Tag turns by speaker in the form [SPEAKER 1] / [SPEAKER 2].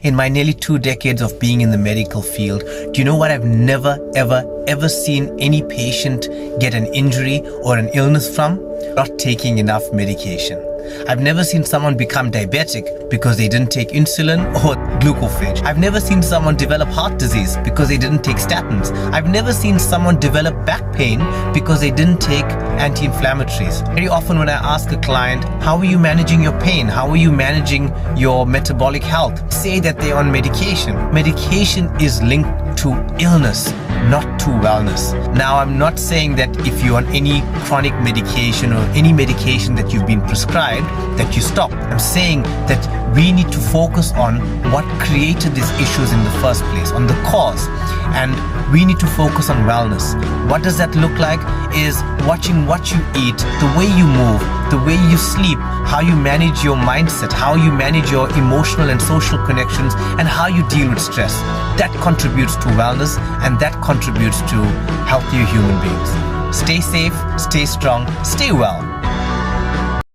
[SPEAKER 1] In my nearly 2 decades of being in the medical field, do you know what? I've never, ever seen any patient get an injury or an illness from? Not taking enough medication. I've never seen someone become diabetic because they didn't take insulin or glucophage. I've never seen someone develop heart disease because they didn't take statins. I've never seen someone develop back pain because they didn't take anti-inflammatories. Very often when I ask a client, how are you managing your pain? How are you managing your metabolic health? Say that they're on medication. Medication is linked to illness, not to wellness. Now, I'm not saying that if you're on any chronic medication or any medication that you've been prescribed, that you stop. I'm saying that we need to focus on what created these issues in the first place, on the cause. And we need to focus on wellness. What does that look like? Is watching what you eat, the way you move, the way you sleep, how you manage your mindset, how you manage your emotional and social connections, and how you deal with stress. That contributes to wellness, and that contributes to healthier human beings. Stay safe, stay strong, stay well.